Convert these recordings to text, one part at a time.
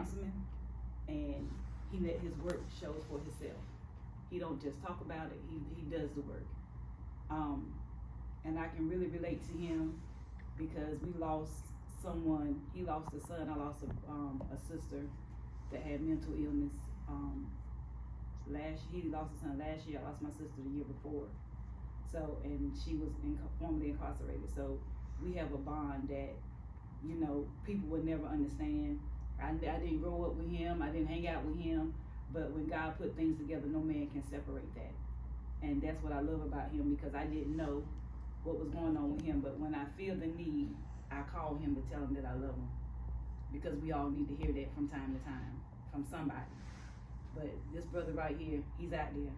councilman, and he let his work show for himself. He don't just talk about it, he does the work. And I can really relate to him because we lost someone, he lost a son, I lost a sister that had mental illness. He lost a son last year, I lost my sister the year before. So, and she was formerly incarcerated. So we have a bond that, you know, people would never understand. I didn't grow up with him, I didn't hang out with him, but when God put things together, no man can separate that. And that's what I love about him, because I didn't know what was going on with him, but when I feel the need, I call him to tell him that I love him. Because we all need to hear that from time to time, from somebody. But this brother right here, he's out there.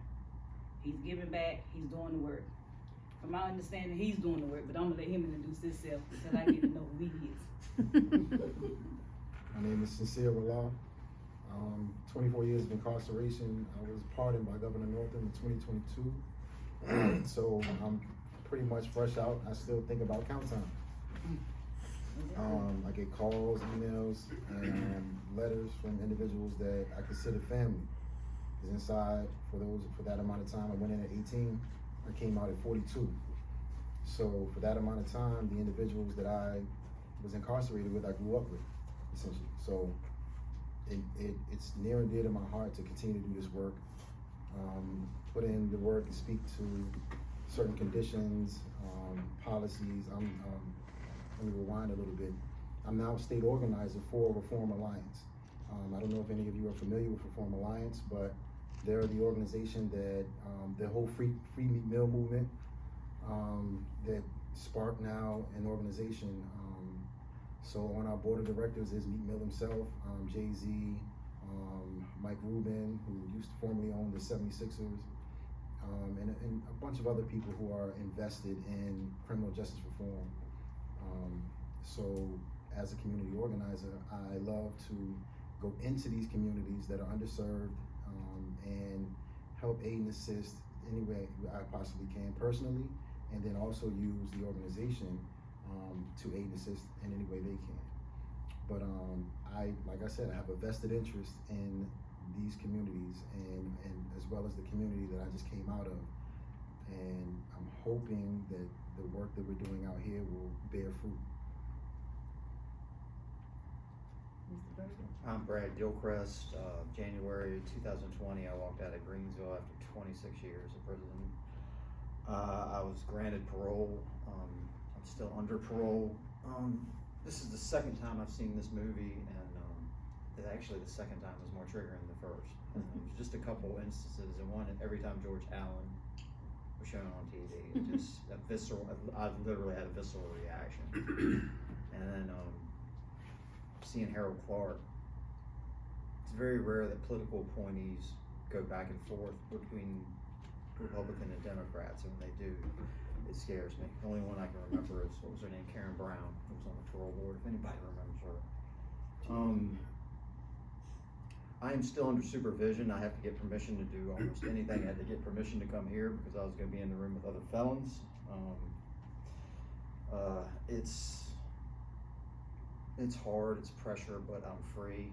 He's giving back, he's doing the work. From my understanding, he's doing the work, but I'm gonna let him introduce himself until I get to know who he is. My name is Sincere Wallah. 24 years of incarceration. I was pardoned by Governor Northam in 2022. So I'm pretty much fresh out. I still think about count time. I get calls, emails, and letters from individuals that I consider family. Because inside, for that amount of time, I went in at 18, I came out at 42. So for that amount of time, the individuals that I was incarcerated with, I grew up with, essentially. So it's near and dear to my heart to continue to do this work, put in the work and speak to certain conditions, policies. Let me rewind a little bit. I'm now a state organizer for Reform Alliance. I don't know if any of you are familiar with Reform Alliance, but they're the organization that, the whole free meat meal movement, that sparked now an organization. So on our board of directors is Meat Mill himself, Jay-Z, Mike Rubin, who used to formerly own the 76ers, and a bunch of other people who are invested in criminal justice reform. So as a community organizer, I love to go into these communities that are underserved, and help aid and assist any way I possibly can personally, and then also use the organization to aid and assist in any way they can. But like I said, I have a vested interest in these communities, and as well as the community that I just came out of. And I'm hoping that the work that we're doing out here will bear fruit. I'm Brad Gilchrist. January 2020, I walked out of Greensville after 26 years of prison. I was granted parole. I'm still under parole. This is the second time I've seen this movie, and actually the second time was more triggering than the first. Just a couple instances, and one every time George Allen was shown on TV, it just a visceral. I literally had a visceral reaction. And then seeing Harold Clark. It's very rare that political appointees go back and forth between Republican and Democrats, and when they do, it scares me. The only one I can remember is, what was her name, Karen Brown, who was on the parole board, if anybody remembers her. I am still under supervision. I have to get permission to do almost anything. I had to get permission to come here because I was going to be in the room with other felons. It's hard, it's pressure, but I'm free.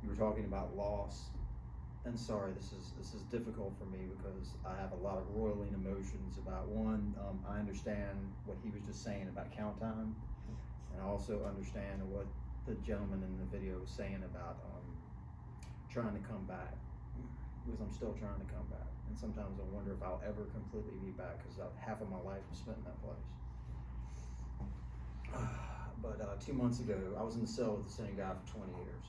You were talking about loss, and sorry, this is difficult for me because I have a lot of roiling emotions about one. I understand what he was just saying about count time, and I also understand what the gentleman in the video was saying about trying to come back, because I'm still trying to come back, and sometimes I wonder if I'll ever completely be back because half of my life was spent in that place. But 2 months ago, I was in the cell with the same guy for 20 years.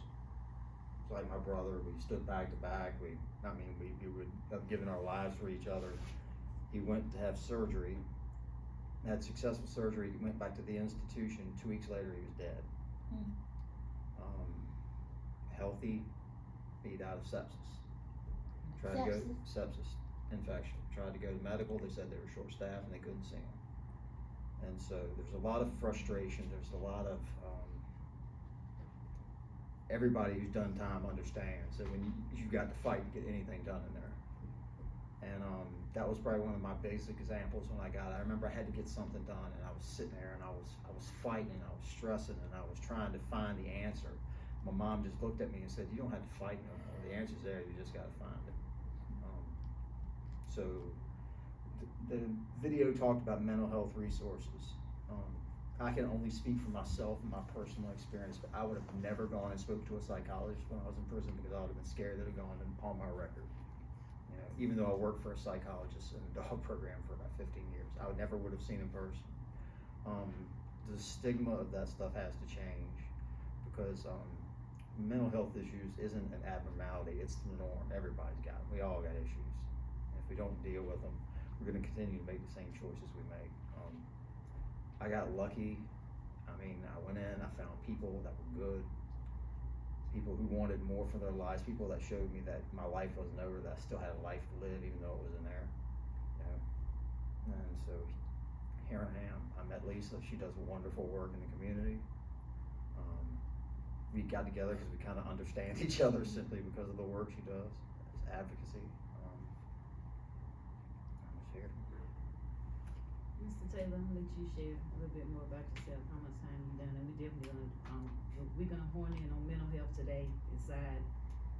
It's like my brother. We stood back to back. We would have given our lives for each other. He went to have surgery, had successful surgery. He went back to the institution. 2 weeks later, he was dead. Healthy, he died of sepsis. Sepsis infection. Tried to go to medical. They said they were short-staffed and they couldn't see him. And so there's a lot of frustration. There's a lot of, everybody who's done time understands that when you've got to fight to get anything done in there. And that was probably one of my basic examples when I got it. I remember I had to get something done, and I was sitting there and I was fighting, I was stressing, and I was trying to find the answer. my mom just looked at me and said, "You don't have to fight no more. The answer's there. You just got to find it." So the video talked about mental health resources. I can only speak for myself and my personal experience, but I would have never gone and spoke to a psychologist when I was in prison because I would have been scared that it had gone on my record. You know, even though I worked for a psychologist in a dog program for about 15 years, I never would have seen in person. The stigma of that stuff has to change because mental health issues isn't an abnormality, it's the norm. Everybody's got them. We all got issues. And if we don't deal with them, we're going to continue to make the same choices we make. I got lucky. I mean, I went in, I found people that were good, people who wanted more for their lives, people that showed me that my life wasn't over, that I still had a life to live even though it was in there. You know? And so here I am. I met Lisa. She does wonderful work in the community. We got together because we kind of understand each other simply because of the work she does as advocacy. I'm just here. Mr. Taylor, I'm gonna let you share a little bit more about yourself, how much time you've done, and we definitely we're gonna horn in on mental health today inside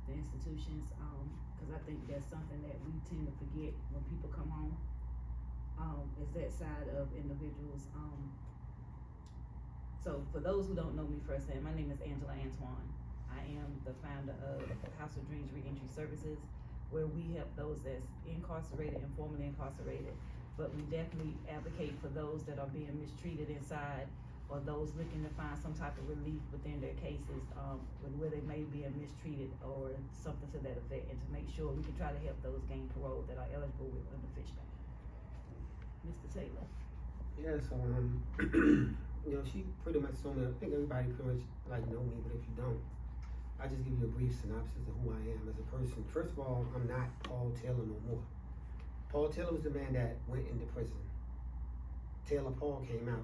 the institutions, because I think that's something that we tend to forget when people come home, is that side of individuals. So for those who don't know me firsthand, my name is Angela Antoine. I am the founder of House of Dreams Reentry Services, where we help those that's incarcerated and formerly incarcerated. But we definitely advocate for those that are being mistreated inside, or those looking to find some type of relief within their cases, where they may be mistreated or something to that effect, and to make sure we can try to help those gain parole that are eligible with under Fishback. Mr. Taylor. Yeah, so you know, she pretty much told me. I think everybody pretty much like know me, but if you don't, I just give you a brief synopsis of who I am as a person. First of all, I'm not Paul Taylor no more. Paul Taylor was the man that went into prison. Taylor Paul came out.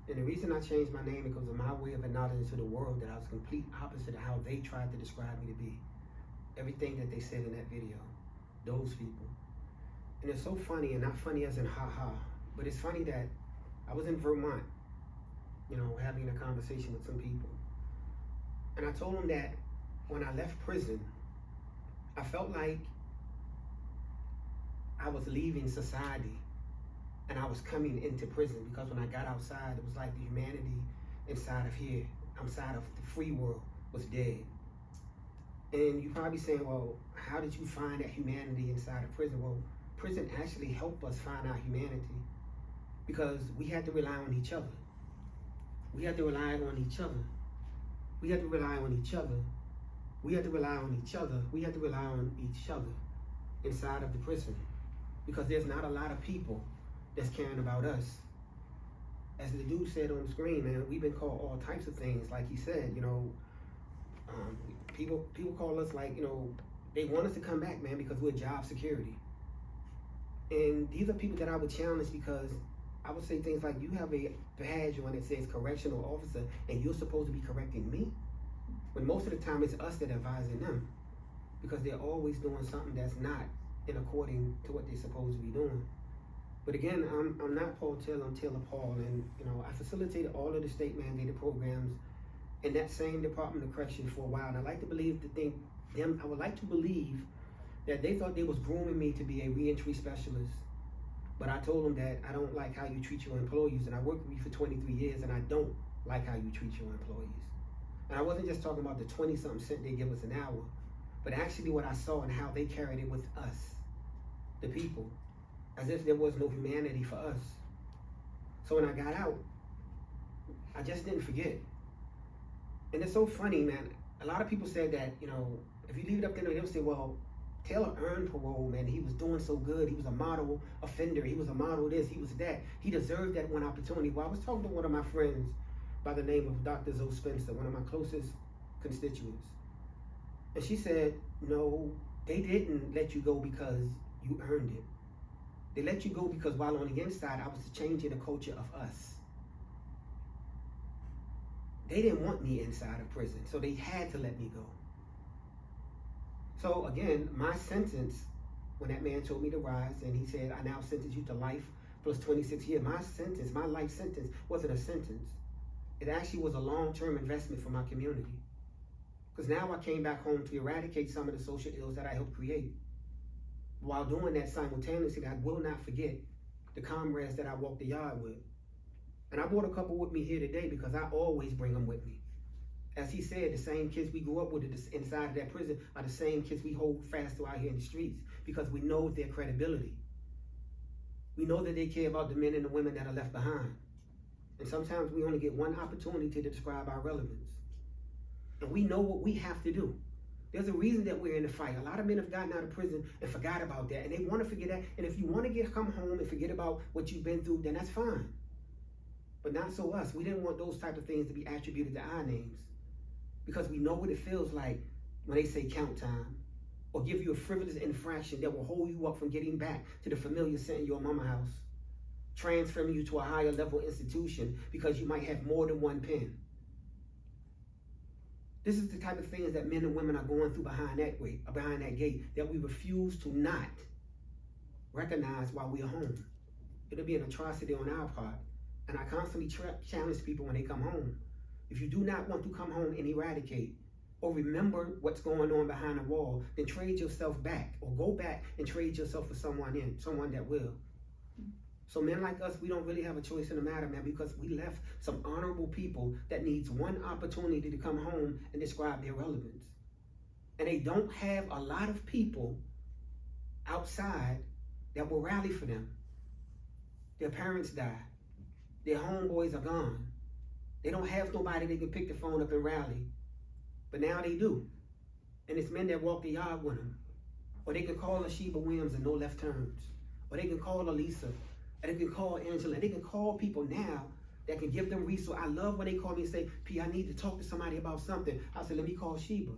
And the reason I changed my name because of my way of acknowledging to the world that I was complete opposite of how they tried to describe me to be. Everything that they said in that video, those people. And it's so funny, and not funny as in ha-ha, but it's funny that I was in Vermont, you know, having a conversation with some people. And I told them that when I left prison, I felt like I was leaving society and I was coming into prison, because when I got outside, it was like the humanity inside of here, outside of the free world, was dead. And you're probably saying, well, how did you find that humanity inside of prison? Well, prison actually helped us find our humanity, because we had to rely on each other. We had to rely on each other. We had to rely on each other. We had to rely on each other. We had to rely on each other inside of the prison, because there's not a lot of people that's caring about us. As the dude said on the screen, man, we've been called all types of things. Like he said, you know, people call us, like, you know, they want us to come back, man, because we're job security. And these are people that I would challenge, because I would say things like, you have a badge on that says correctional officer and you're supposed to be correcting me? When most of the time it's us that are advising them, because they're always doing something that's not in according to what they're supposed to be doing. But again, I'm not Paul Taylor, I'm Taylor Paul, and you know, I facilitated all of the state mandated programs in that same Department of Corrections for a while. And I like to believe I would like to believe that they thought they was grooming me to be a reentry specialist. But I told them that I don't like how you treat your employees, and I worked with you for 23 years, and I don't like how you treat your employees. And I wasn't just talking about the 20-something cent they give us an hour, but actually what I saw and how they carried it with us, the people, as if there was no humanity for us. So when I got out, I just didn't forget. And it's so funny, man. A lot of people said that, you know, if you leave it up there, they'll say, well, Taylor earned parole, man. He was doing so good. He was a model offender. He was a model this, he was that. He deserved that one opportunity. Well, I was talking to one of my friends by the name of Dr. Zoe Spencer, one of my closest constituents. And she said, no, they didn't let you go because you earned it. They let you go because while on the inside, I was changing the culture of us. They didn't want me inside of prison, so they had to let me go. So again, my sentence, when that man told me to rise and he said, I now sentence you to life plus 26 years, my sentence, my life sentence wasn't a sentence. It actually was a long-term investment for my community. Because now I came back home to eradicate some of the social ills that I helped create. While doing that simultaneously, I will not forget the comrades that I walked the yard with. And I brought a couple with me here today because I always bring them with me. As he said, the same kids we grew up with inside of that prison are the same kids we hold fast to out here in the streets because we know their credibility. We know that they care about the men and the women that are left behind. And sometimes we only get one opportunity to describe our relevance. And we know what we have to do. There's a reason that we're in the fight. A lot of men have gotten out of prison and forgot about that. And they want to forget that. And if you want to come home and forget about what you've been through, then that's fine. But not so us. We didn't want those type of things to be attributed to our names. Because we know what it feels like when they say count time. Or give you a frivolous infraction that will hold you up from getting back to the familiar scent in your mama house. Transferring you to a higher level institution because you might have more than one pen. This is the type of things that men and women are going through behind that gate that we refuse to not recognize while we're home. It'll be an atrocity on our part. And I constantly challenge people when they come home. If you do not want to come home and eradicate or remember what's going on behind the wall, then trade yourself back or go back and trade yourself for someone that will. So men like us, we don't really have a choice in the matter, man, because we left some honorable people that needs one opportunity to come home and describe their relevance. And they don't have a lot of people outside that will rally for them. Their parents died. Their homeboys are gone. They don't have nobody they can pick the phone up and rally. But now they do. And it's men that walk the yard with them. Or they can call a Sheba Williams and no left turns. Or they can call a Lisa. And they can call Angela, and they can call people now that can give them resources. I love when they call me and say, P, I need to talk to somebody about something. I say, let me call Sheba.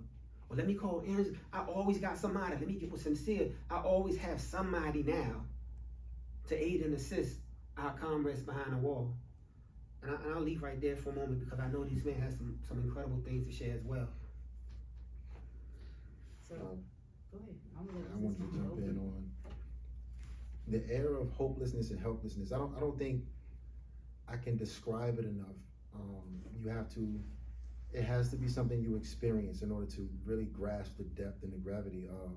Or let me call Angela. I always got somebody. Let me get with sincere. I always have somebody now to aid and assist our comrades behind the wall. And I'll leave right there for a moment because I know these men have some incredible things to share as well. So, go ahead. I want to jump in on the era of hopelessness and helplessness. I don't think I can describe it enough. It has to be something you experience in order to really grasp the depth and the gravity of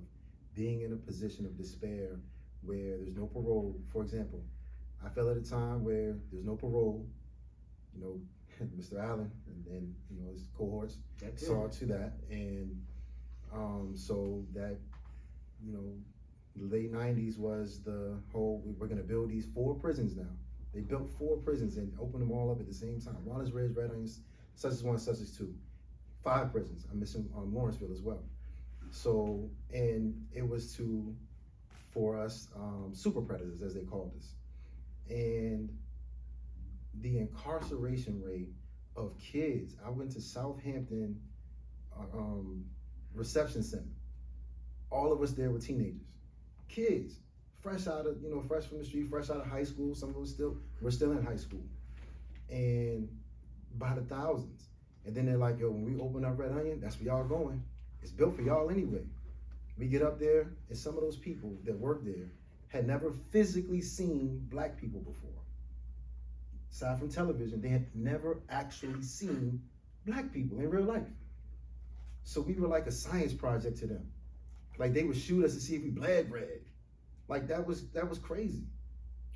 being in a position of despair where there's no parole. For example, I fell at a time where there's no parole. You know, Mr. Allen and you know his cohorts saw to that, and so that, you know, the late 90s was the whole, we're gonna build these 4 prisons now. They built 4 prisons and opened them all up at the same time. Ronald's Red Onions, such as 1, such as 2. 5 prisons. I'm missing Lawrenceville as well. So, and it was for us, super predators, as they called us. And the incarceration rate of kids, I went to Southampton reception center. All of us there were teenagers. Kids, fresh from the street, fresh out of high school. Some of us we're still in high school. And by the thousands. And then they're like, yo, when we open up Red Onion, that's where y'all going. It's built for y'all anyway. We get up there, and some of those people that work there had never physically seen black people before. Aside from television, they had never actually seen black people in real life. So we were like a science project to them. Like they would shoot us to see if we bled red. Like that was crazy.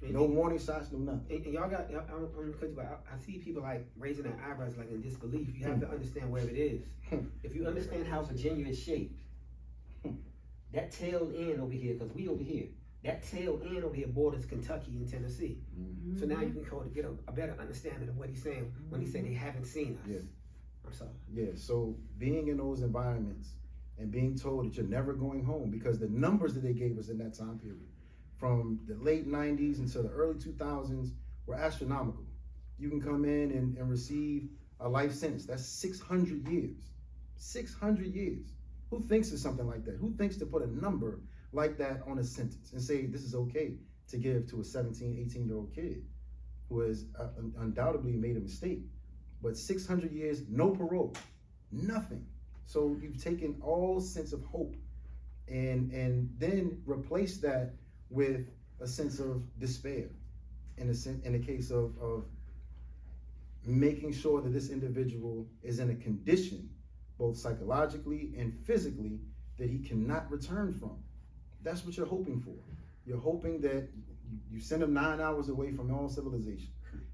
No warning shots, no nothing. And y'all got, I see people like raising their eyebrows like in disbelief. You have to understand where it is. If you understand how Virginia is shaped, that tail end over here, because we over here, that tail end over here borders Kentucky and Tennessee. Mm-hmm. So now you can go to get a better understanding of what he's saying when he said they haven't seen us. Yeah. I'm sorry. Yeah, so being in those environments and being told that you're never going home, because the numbers that they gave us in that time period, from the late 90s until the early 2000s, were astronomical. You can come in and receive a life sentence. That's 600 years. 600 years. Who thinks of something like that? Who thinks to put a number like that on a sentence and say this is okay to give to a 17, 18-year-old kid who has undoubtedly made a mistake? But 600 years, no parole, nothing. So you've taken all sense of hope and then replaced that with a sense of despair in the case of making sure that this individual is in a condition, both psychologically and physically, that he cannot return from. That's what you're hoping for. You're hoping that you send him 9 hours away from all civilization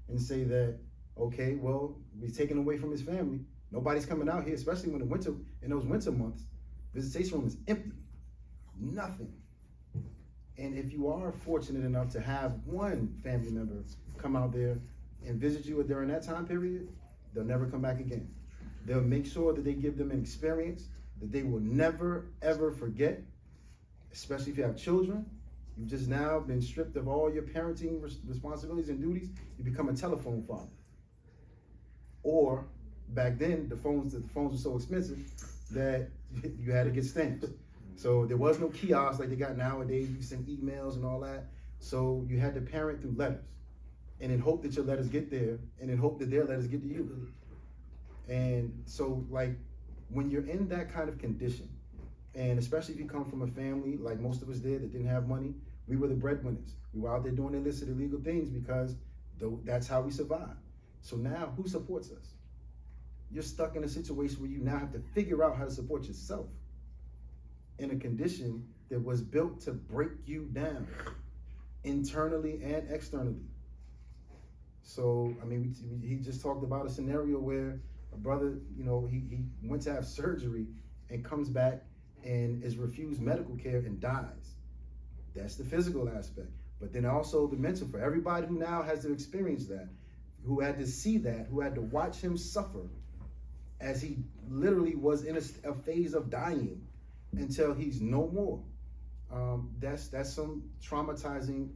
and say that, okay, well, we're taken away from his family. Nobody's coming out here, especially when in those winter months, visitation room is empty. Nothing. And if you are fortunate enough to have one family member come out there and visit you during that time period, they'll never come back again. They'll make sure that they give them an experience that they will never, ever forget, especially if you have children. You've just now been stripped of all your parenting responsibilities and duties. You become a telephone father. Or back then, the phones were so expensive that you had to get stamps. So there was no kiosk like they got nowadays. You send emails and all that. So you had to parent through letters, and then hope that your letters get there, and then hope that their letters get to you. And so, like, when you're in that kind of condition, and especially if you come from a family like most of us did that didn't have money, we were the breadwinners. We were out there doing illicit, illegal things because that's how we survived. So now, who supports us? You're stuck in a situation where you now have to figure out how to support yourself in a condition that was built to break you down internally and externally. So, I mean, he just talked about a scenario where a brother, you know, he went to have surgery and comes back and is refused medical care and dies. That's the physical aspect. But then also the mental, for everybody who now has to experience that, who had to see that, who had to watch him suffer as he literally was in a phase of dying until he's no more. That's some traumatizing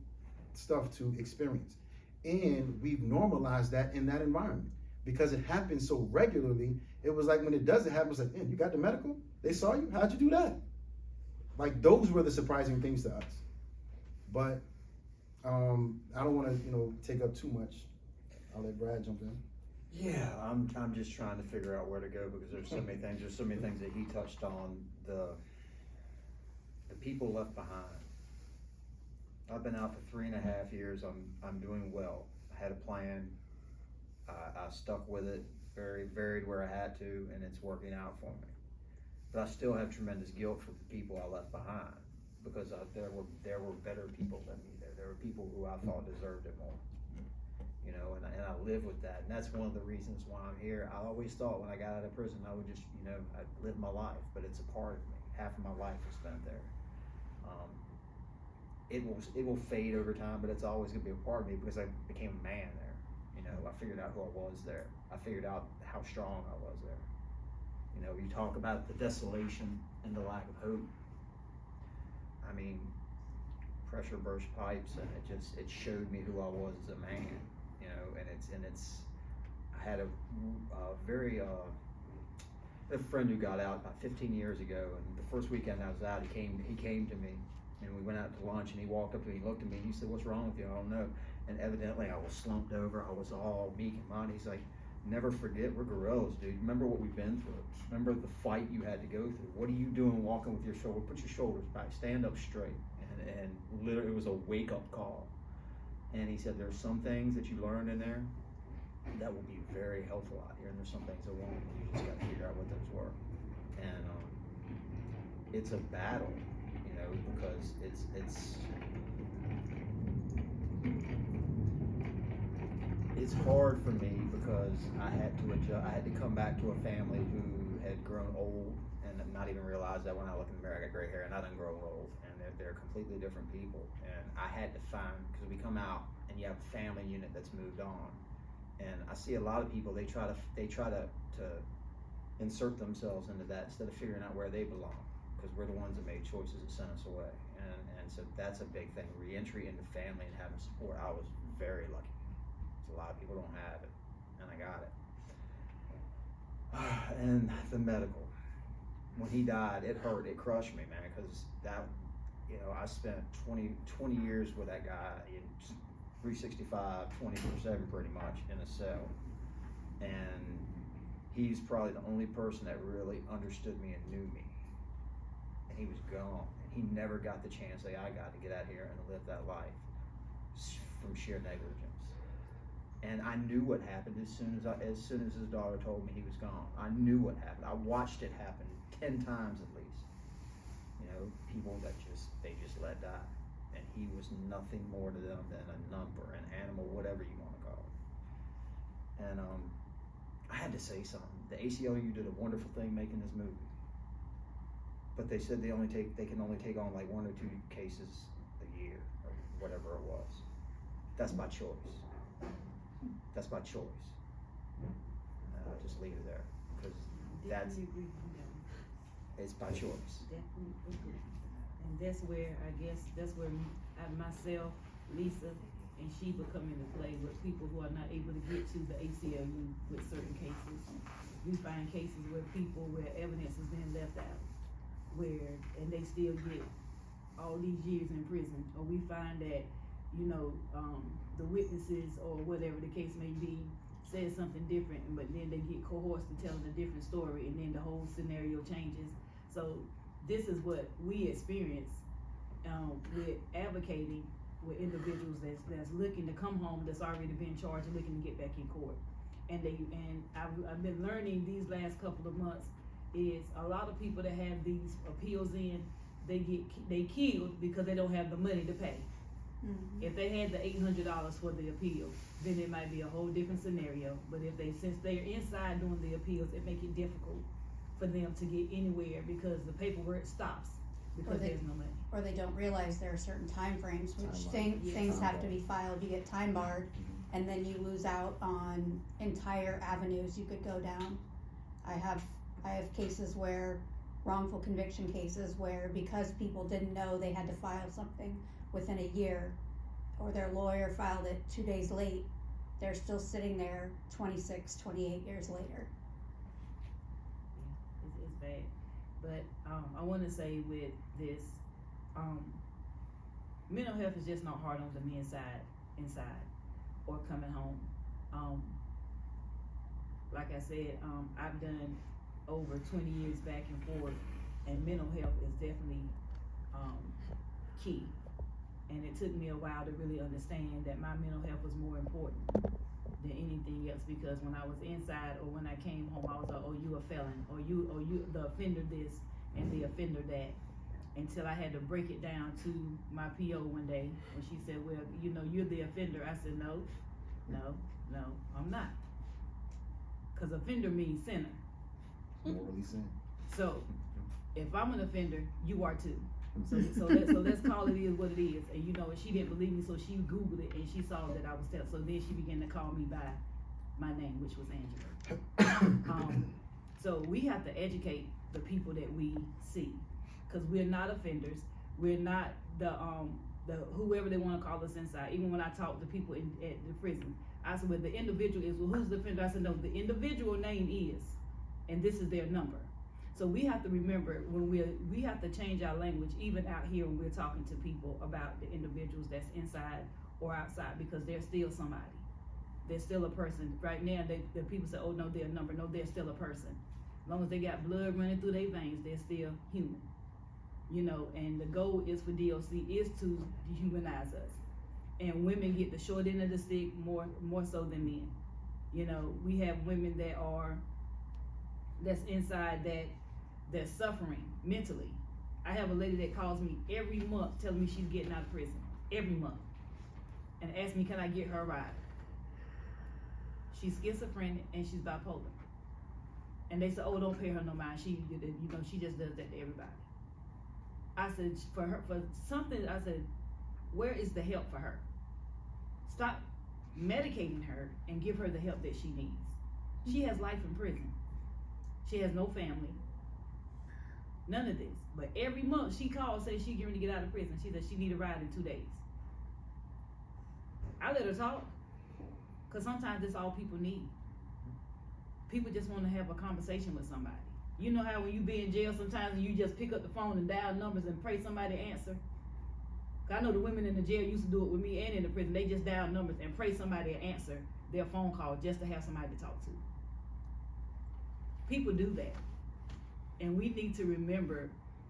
stuff to experience. And we've normalized that in that environment because it happens so regularly. It was like when it doesn't happen, it's like, man, you got the medical? They saw you? How'd you do that? Like, those were the surprising things to us. But I don't want to, take up too much. I'll let Brad jump in. Yeah, I'm just trying to figure out where to go because there's so many things. There's so many things that he touched on. The people left behind. I've been out for 3.5 years. I'm doing well. I had a plan. I stuck with it, very varied where I had to, and it's working out for me. But I still have tremendous guilt for the people I left behind because there were better people than me there. There were people who I thought deserved it more. And I live with that, and that's one of the reasons why I'm here. I always thought when I got out of prison I would just, I'd live my life, but it's a part of me. Half of my life is spent there. It will fade over time, but it's always gonna be a part of me because I became a man there. I figured out who I was there. I figured out how strong I was there. You talk about the desolation and the lack of hope. I mean, pressure burst pipes, and it showed me who I was as a man. I had a friend who got out about 15 years ago, and the first weekend I was out, he came to me, and we went out to lunch, and he walked up to me, he looked at me, and he said, "What's wrong with you?" I don't know. And evidently I was slumped over, I was all meek and mighty. He's like, "Never forget, we're gorillas, dude. Remember what we've been through. Remember the fight you had to go through. What are you doing walking with your shoulder? Put your shoulders back, stand up straight." And literally it was a wake-up call. And he said, there's some things that you learn in there that will be very helpful out here, and there's some things that won't. You just got to figure out what those were. And it's a battle, because it's hard for me because I had to adjust. I had to come back to a family who had grown old, and not even realize that when I look in the mirror, I got gray hair, and I didn't grow old, and they're completely different people. And I had to find, because we come out and you have a family unit that's moved on, and I see a lot of people, they try to insert themselves into that instead of figuring out where they belong, because we're the ones that made choices that sent us away. And so that's a big thing. Reentry into family and having support. I was very lucky. A lot of people don't have it, and I got it. And the medical, when he died, it hurt, it crushed me, man, because that, I spent 20 years with that guy, 365, 24/7 pretty much, in a cell, and he's probably the only person that really understood me and knew me, and he was gone, and he never got the chance that I got to get out here and live that life from sheer negligence. And I knew what happened as soon as his daughter told me he was gone. I knew what happened. I watched it happen 10 times at least. You know, people that they just let die. And he was nothing more to them than a number, an animal, whatever you want to call it. And I had to say something. The ACLU did a wonderful thing making this movie. But they said they can only take on like 1 or 2 cases a year or whatever it was. That's my choice. That's my choice. I'll just leave it there because Definitely agree with you. it's my choice. Definitely agree. And that's where myself, Lisa, and Sheba come into play with people who are not able to get to the ACLU with certain cases. We find cases where evidence has been left out, and they still get all these years in prison, or we find that, the witnesses or whatever the case may be says something different, but then they get coerced to telling a different story, and then the whole scenario changes. So this is what we experience with advocating with individuals that's looking to come home, that's already been charged and looking to get back in court. And I've been learning these last couple of months is a lot of people that have these appeals in, they killed because they don't have the money to pay. Mm-hmm. If they had the $800 for the appeal, then it might be a whole different scenario. But since they're inside doing the appeals, it makes it difficult for them to get anywhere because the paperwork stops because there's no money. Or they don't realize there are certain time frames, which things have to be filed. You get time barred, and then you lose out on entire avenues you could go down. I have cases where wrongful conviction cases where because people didn't know they had to file something within a year, or their lawyer filed it 2 days late, they're still sitting there 26, 28 years later. Yeah, it's bad. But I want to say with this, mental health is just not hard on the men's side, inside, or coming home. Like I said, I've done over 20 years back and forth, and mental health is definitely key. And it took me a while to really understand that my mental health was more important than anything else, because when I was inside or when I came home, I was like, oh, you a felon, or you the offender this and the offender that, until I had to break it down to my PO one day when she said, well, you're the offender. I said, no, I'm not. Because offender means sinner. Morally sin. So if I'm an offender, you are too. So let's call it is what it is. And she didn't believe me, so she Googled it and she saw that I was telling. So then she began to call me by my name, which was Angela. So we have to educate the people that we see, because we're not offenders. We're not the whoever they want to call us inside. Even when I talk to people at the prison, I said, well, the individual is, well, who's the offender? I said, no, the individual name is, and this is their number. So we have to remember when we have to change our language even out here when we're talking to people about the individuals that's inside or outside, because they're still somebody. They're still a person. Right now, the people say, oh no, they're a number. No, they're still a person. As long as they got blood running through their veins, they're still human. And the goal is for DLC is to dehumanize us. And women get the short end of the stick more so than men. We have women that's inside that's suffering mentally. I have a lady that calls me every month telling me she's getting out of prison every month and asks me, can I get her a ride? She's schizophrenic and she's bipolar. And they said, oh, don't pay her no mind. She just does that to everybody. I said, for something, I said, where is the help for her? Stop medicating her and give her the help that she needs. She has life in prison. She has no family. None of this. But every month she calls, says she's getting to get out of prison. She said she need a ride in 2 days. I let her talk, because sometimes that's all people need. People just want to have a conversation with somebody. You know how when you be in jail sometimes and you just pick up the phone and dial numbers and pray somebody answer? I know the women in the jail used to do it with me and in the prison. They just dial numbers and pray somebody answer their phone call just to have somebody to talk to. People do that. And we need to remember,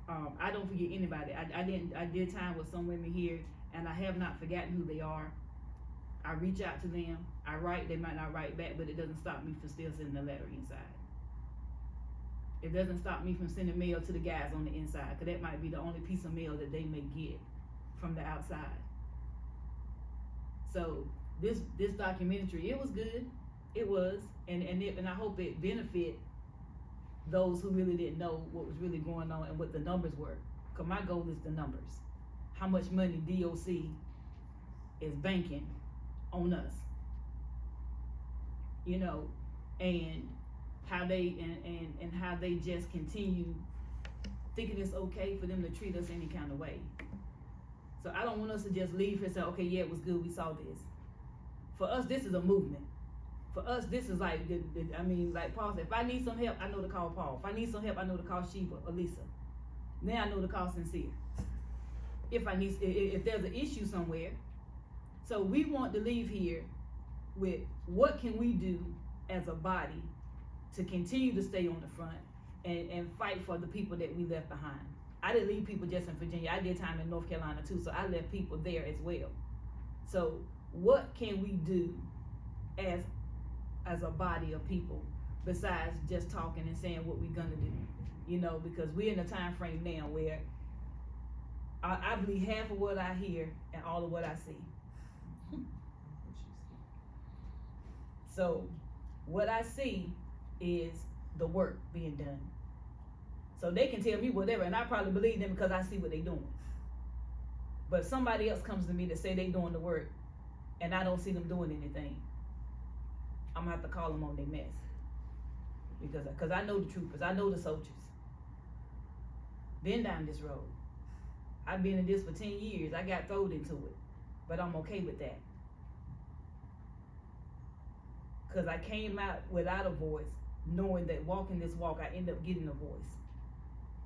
I don't forget anybody. I did time with some women here, and I have not forgotten who they are. I reach out to them, I write, they might not write back, but it doesn't stop me from still sending a letter inside. It doesn't stop me from sending mail to the guys on the inside, because that might be the only piece of mail that they may get from the outside. So this documentary, it was good. It was, and I hope it benefit those who really didn't know what was really going on and what the numbers were. Because my goal is the numbers. How much money DOC is banking on us. You know, and how they and how they just continue thinking it's okay for them to treat us any kind of way. So I don't want us to just leave here and say, okay, yeah, it was good, we saw this. For us, this is a movement. For us, this is like, I mean, like Paul said, if I need some help, I know to call Paul. If I need some help, I know to call Sheba or Lisa. Now I know to call Sincere. If there's an issue somewhere. So we want to leave here with what can we do as a body to continue to stay on the front and fight for the people that we left behind. I didn't leave people just in Virginia. I did time in North Carolina too, so I left people there as well. So what can we do as a body of people besides just talking and saying what we're gonna do? You know, because we're in a time frame now where I believe half of what I hear and all of what I see. So what I see is the work being done. So they can tell me whatever, and I probably believe them because I see what they're doing. But somebody else comes to me to say they're doing the work, and I don't see them doing anything. I'm gonna have to call them on their mess. Because I know the troopers, I know the soldiers. Been down this road. I've been in this for 10 years. I got thrown into it, but I'm okay with that. Because I came out without a voice, knowing that walking this walk, I end up getting a voice.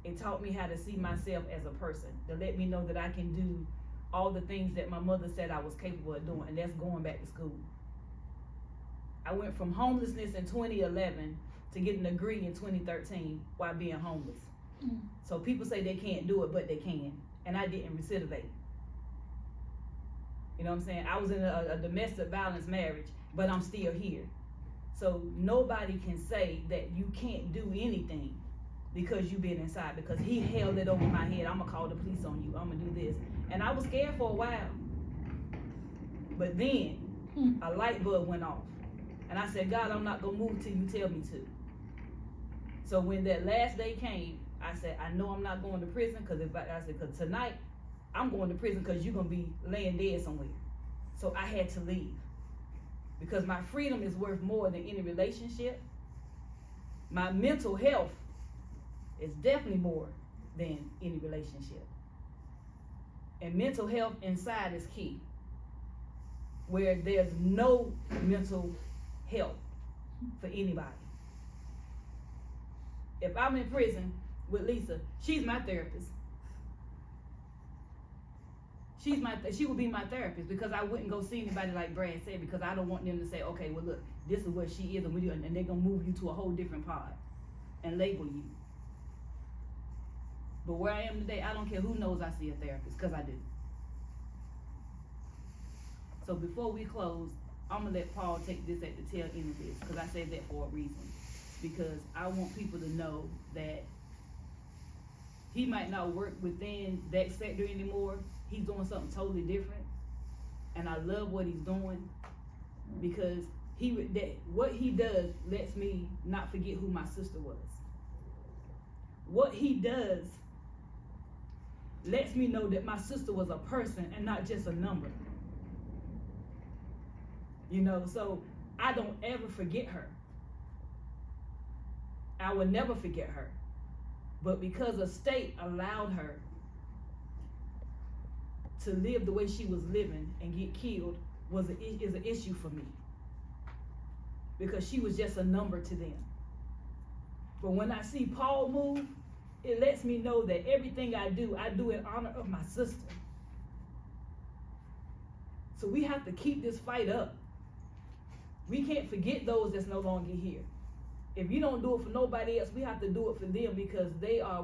It taught me how to see myself as a person, to let me know that I can do all the things that my mother said I was capable of doing, and that's going back to school. I went from homelessness in 2011 to getting a degree in 2013 while being homeless. So people say they can't do it, but they can. And I didn't recidivate. You know what I'm saying? I was in a domestic violence marriage, but I'm still here. So nobody can say that you can't do anything because you've been inside, because he held it over my head. I'm gonna call the police on you, I'm gonna do this. And I was scared for a while. But then a light bulb went off. And I said, God, I'm not gonna move till you tell me to. So when that last day came, I said, I know I'm not going to prison, because tonight I'm going to prison because you're gonna be laying dead somewhere. So I had to leave. Because my freedom is worth more than any relationship. My mental health is definitely more than any relationship. And mental health inside is key. Where there's no mental help for anybody. If I'm in prison with Lisa, she's my therapist. She would be my therapist, because I wouldn't go see anybody like Brad said, because I don't want them to say, okay, well look, this is what she is, and they're gonna move you to a whole different pod and label you. But where I am today, I don't care who knows I see a therapist, because I do. So before we close, I'm gonna let Paul take this at the tail end of this, because I said that for a reason. Because I want people to know that he might not work within that sector anymore. He's doing something totally different. And I love what he's doing, because what he does lets me not forget who my sister was. What he does lets me know that my sister was a person and not just a number. You know, so I don't ever forget her. I will never forget her. But because a state allowed her to live the way she was living and get killed is an issue for me. Because she was just a number to them. But when I see Paul move, it lets me know that everything I do in honor of my sister. So we have to keep this fight up. We can't forget those that's no longer here. If you don't do it for nobody else, we have to do it for them, because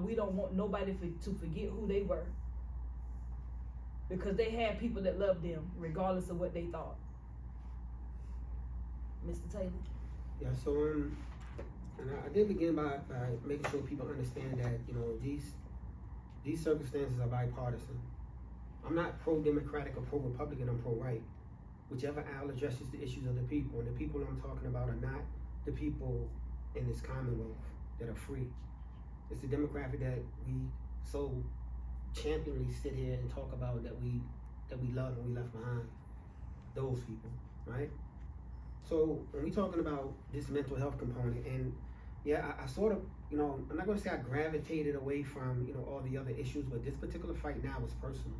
we don't want nobody to forget who they were. Because they had people that loved them regardless of what they thought. Mr. Taylor? Yeah, so and I did begin by making sure people understand that, you know, these circumstances are bipartisan. I'm not pro-democratic or pro-republican, I'm pro-right. Whichever aisle addresses the issues of the people, and the people I'm talking about are not the people in this commonwealth that are free. It's the demographic that we so championly sit here and talk about, that we love and we left behind. Those people, right? So when we talking about this mental health component, and yeah, I sort of, you know, I'm not gonna say I gravitated away from, you know, all the other issues, but this particular fight now is personal.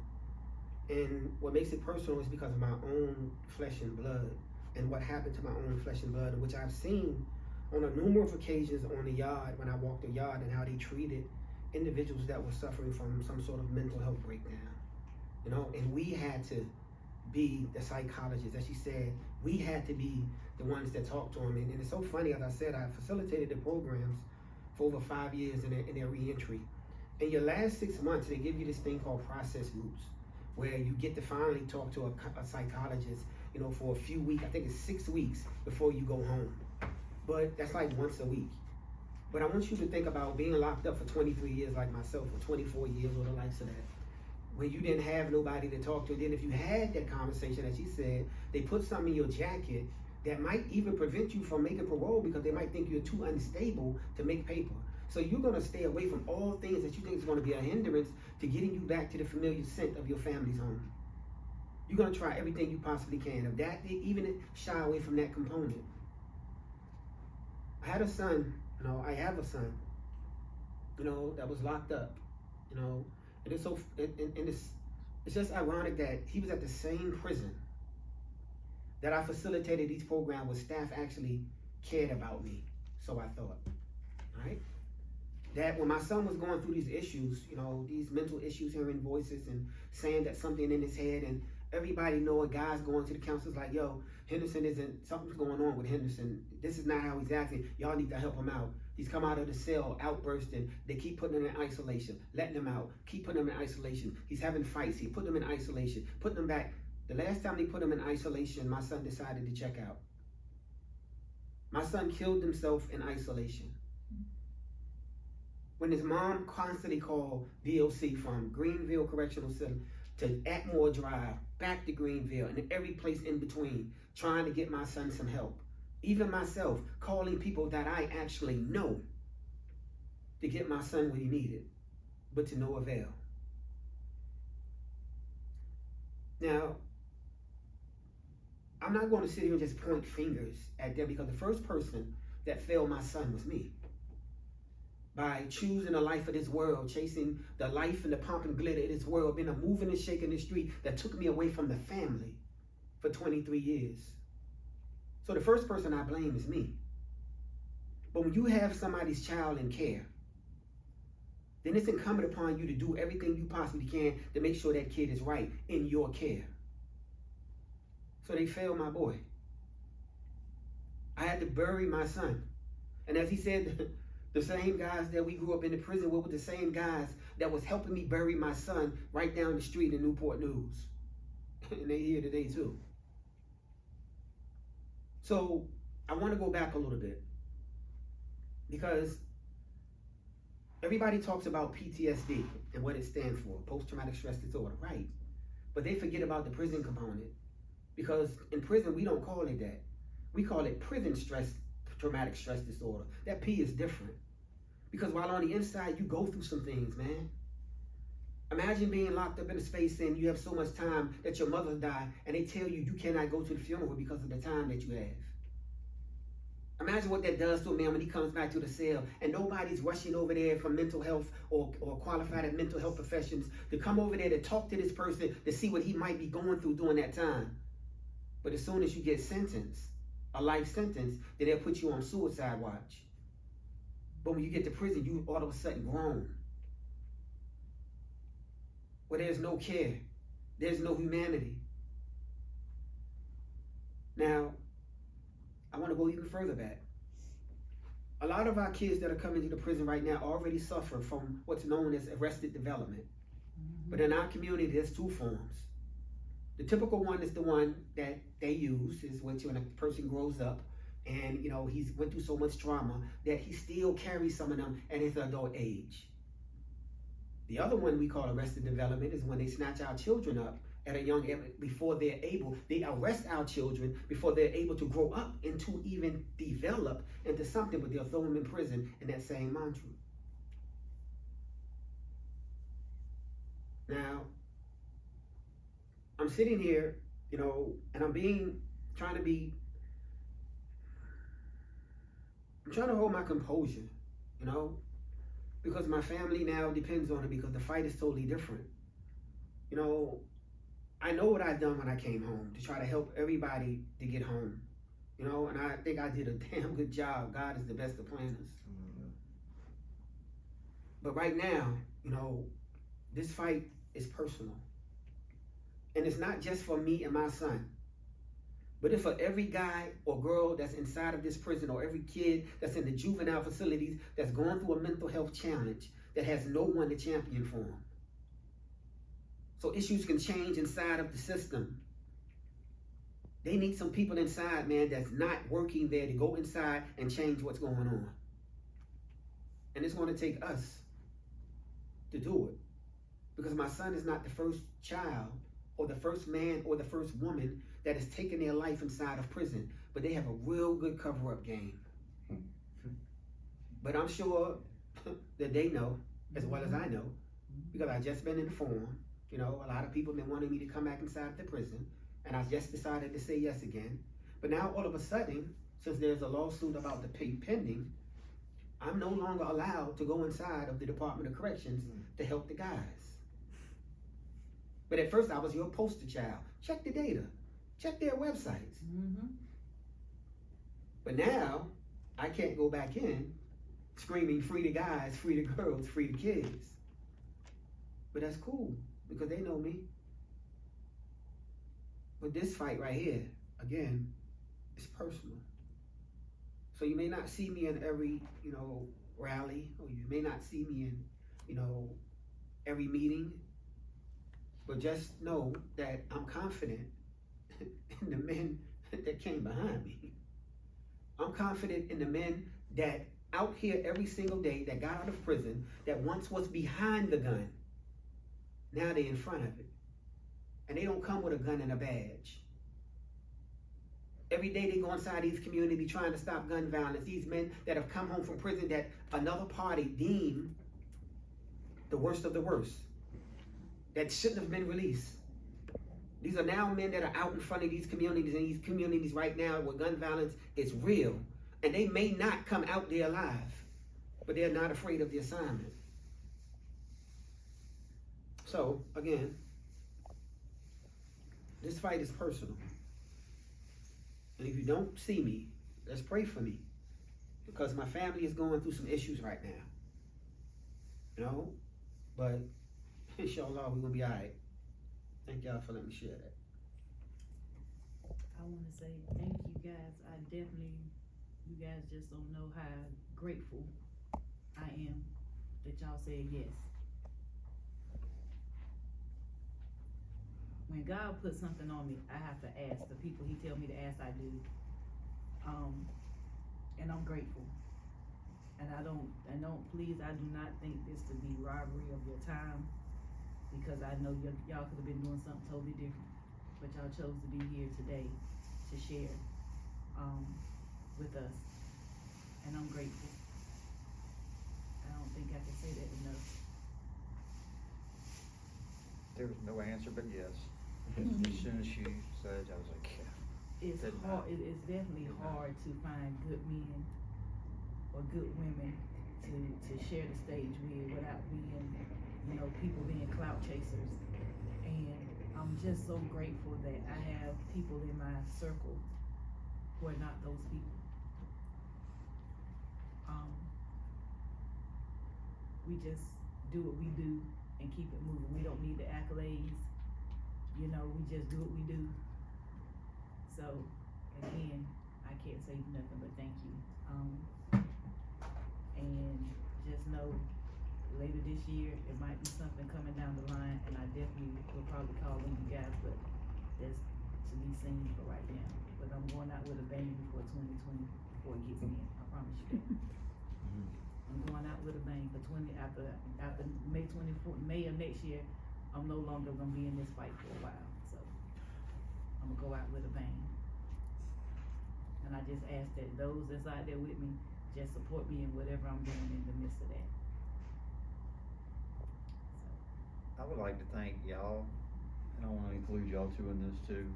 And what makes it personal is because of my own flesh and blood, and what happened to my own flesh and blood, which I've seen on a numerous occasions on the yard, when I walked the yard, and how they treated individuals that were suffering from some sort of mental health breakdown. You know, and we had to be the psychologists, as she said, we had to be the ones that talk to them. And it's so funny, as I said, I facilitated the programs for over 5 years in their reentry. In your last 6 months, they give you this thing called process groups, where you get to finally talk to a psychologist, you know, for a few weeks. I think it's 6 weeks before you go home. But that's like once a week. But I want you to think about being locked up for 23 years like myself, or 24 years, or the likes of that, when you didn't have nobody to talk to. And then if you had that conversation, as she said, they put something in your jacket that might even prevent you from making parole, because they might think you're too unstable to make paper. So you're gonna stay away from all things that you think is gonna be a hindrance to getting you back to the familiar scent of your family's home. You're gonna try everything you possibly can. If that, even shy away from that component. I had a son, you know, I have a son, you know, that was locked up, you know. And it's so, it's just ironic that he was at the same prison that I facilitated these programs with. Staff actually cared about me, so I thought, right? That when my son was going through these issues, you know, these mental issues, hearing voices and saying that something in his head, and everybody know a guy's going to the counselors like, yo, Henderson something's going on with Henderson. This is not how he's acting. Y'all need to help him out. He's come out of the cell, outbursting. They keep putting him in isolation, letting him out, keep putting him in isolation. He's having fights. He put him in isolation, putting him back. The last time they put him in isolation, my son decided to check out. My son killed himself in isolation. When his mom constantly called VOC from Greenville Correctional Center to Atmore Drive, back to Greenville, and every place in between, trying to get my son some help. Even myself, calling people that I actually know to get my son what he needed, but to no avail. Now, I'm not going to sit here and just point fingers at them, because the first person that failed my son was me. By choosing the life of this world, chasing the life and the pomp and glitter of this world, being a moving and shaking the street that took me away from the family for 23 years. So the first person I blame is me. But when you have somebody's child in care, then it's incumbent upon you to do everything you possibly can to make sure that kid is right in your care. So they failed my boy. I had to bury my son. And as he said, the same guys that we grew up in the prison with were the same guys that was helping me bury my son right down the street in Newport News. And they're here today too. So I want to go back a little bit, because everybody talks about PTSD and what it stands for, post-traumatic stress disorder, right? But they forget about the prison component, because in prison we don't call it that. We call it prison traumatic stress disorder. That P is different, because while on the inside you go through some things, man. Imagine being locked up in a space and you have so much time that your mother died, and they tell you you cannot go to the funeral because of the time that you have. Imagine what that does to a man when he comes back to the cell and nobody's rushing over there from mental health or qualified mental health professions to come over there to talk to this person to see what he might be going through during that time. But as soon as you get sentenced, a life sentence, then they'll put you on suicide watch. But when you get to prison, you all of a sudden grown. Where there's no care, there's no humanity. Now, I want to go even further back. A lot of our kids that are coming to the prison right now already suffer from what's known as arrested development. Mm-hmm. But in our community, there's two forms. The typical one is the one that they use, is when a person grows up and, you know, he's went through so much trauma that he still carries some of them at his adult age. The other one we call arrested development is when they snatch our children up at a young age before they arrest our children before they're able to grow up into even develop into something, but they'll throw them in prison in that same mantra. Now, I'm sitting here, you know, and I'm trying to hold my composure, you know, because my family now depends on it, because the fight is totally different. You know, I know what I've done when I came home to try to help everybody to get home, you know, and I think I did a damn good job. God is the best of planners. Mm-hmm. But right now, you know, this fight is personal. And it's not just for me and my son, but it's for every guy or girl that's inside of this prison, or every kid that's in the juvenile facilities that's going through a mental health challenge that has no one to champion for them. So issues can change inside of the system. They need some people inside, man, that's not working there to go inside and change what's going on. And it's going to take us to do it. Because my son is not the first child or the first man or the first woman that has taken their life inside of prison, but they have a real good cover-up game. But I'm sure that they know as well as I know, because I've just been informed. You know, a lot of people have been wanting me to come back inside the prison, and I just decided to say yes again. But now all of a sudden, since there's a lawsuit about the pay pending, I'm no longer allowed to go inside of the Department of Corrections to help the guys. But at first I was your poster child. Check the data. Check their websites. Mm-hmm. But now I can't go back in screaming free the guys, free the girls, free the kids. But that's cool, because they know me. But this fight right here, again, is personal. So you may not see me in every, you know, rally, or you may not see me in, you know, every meeting. But just know that I'm confident in the men that came behind me. I'm confident in the men that out here every single day, that got out of prison, that once was behind the gun. Now they're in front of it. And they don't come with a gun and a badge. Every day they go inside these communities trying to stop gun violence. These men that have come home from prison that another party deemed the worst of the worst, that shouldn't have been released. These are now men that are out in front of these communities, and these communities right now where gun violence is real. And they may not come out there alive, but they're not afraid of the assignment. So, again, this fight is personal. And if you don't see me, let's pray for me. Because my family is going through some issues right now. You know? But inshallah, we're going to be all right. Thank y'all for letting me share that. I want to say thank you guys. You guys just don't know how grateful I am that y'all said yes. When God puts something on me, I have to ask. The people He tell me to ask, I do. And I'm grateful. And please, I do not think this to be robbery of your time, because I know y'all could have been doing something totally different, but y'all chose to be here today to share with us, and I'm grateful. I don't think I can say that enough. There was no answer but yes. As soon as she said, I was like, yeah. It's hard. It's definitely hard to find good men or good women to share the stage with without being, you know, people being clout chasers. And I'm just so grateful that I have people in my circle who are not those people. We just do what we do and keep it moving. We don't need the accolades. You know, we just do what we do. So, again, I can't say nothing but thank you. And just know, later this year, it might be something coming down the line, and I definitely will probably call on you guys, but that's to be seen for right now. But I'm going out with a bang before 2020, before it gets in, I promise you that. I'm going out with a bang for after May of next year, I'm no longer gonna be in this fight for a while, so I'm gonna go out with a bang. And I just ask that those that's out there with me, just support me in whatever I'm doing in the midst of that. I would like to thank y'all, and I wanna include y'all too in this too.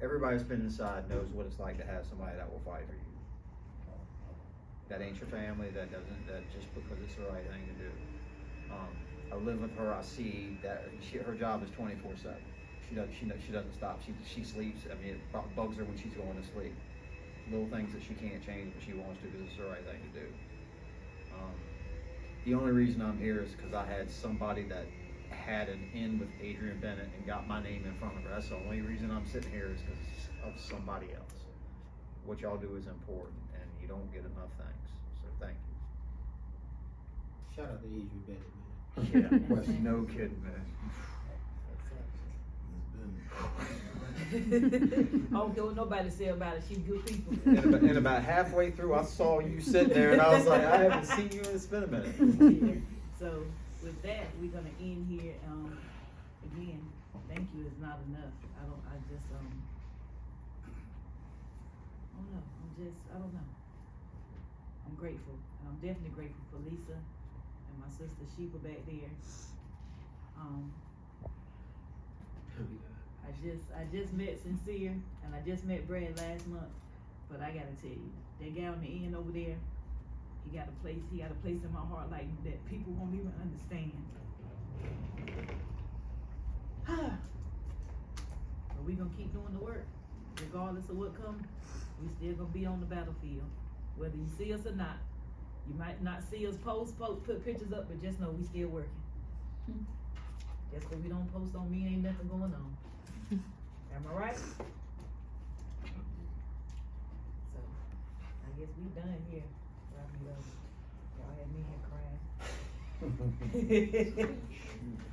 Everybody that's been inside knows what it's like to have somebody that will fight for you. That ain't your family, that just because it's the right thing to do. I live with her, I see that her job is 24/7. She doesn't stop, she sleeps, I mean, it bugs her when she's going to sleep. Little things that she can't change, but she wants to because it's the right thing to do. The only reason I'm here is because I had somebody that had an in with Adrian Bennett and got my name in front of her. That's the only reason I'm sitting here, is because of somebody else. What y'all do is important, and you don't get enough thanks, so thank Shout out to Adrian Bennett, man. you. Yeah, no kidding, man. I don't care what nobody say about it, she's good people. And about halfway through, I saw you sitting there, and I was like, I haven't seen you in it's been a minute. Yeah. So with that, we're gonna end here. Again, thank you is not enough. I don't know. I'm grateful, and I'm definitely grateful for Lisa and my sister Sheba back there. I just met Sincere, and I just met Brad last month, but I gotta tell you, that guy on the end over there, he got a place in my heart like that people won't even understand. But we gonna keep doing the work, regardless of what comes. We still gonna be on the battlefield, whether you see us or not. You might not see us put pictures up, but just know we still working. Just 'cause we don't post on me, ain't nothing going on. Am I right? So, I guess we done here. Y'all had me here crying.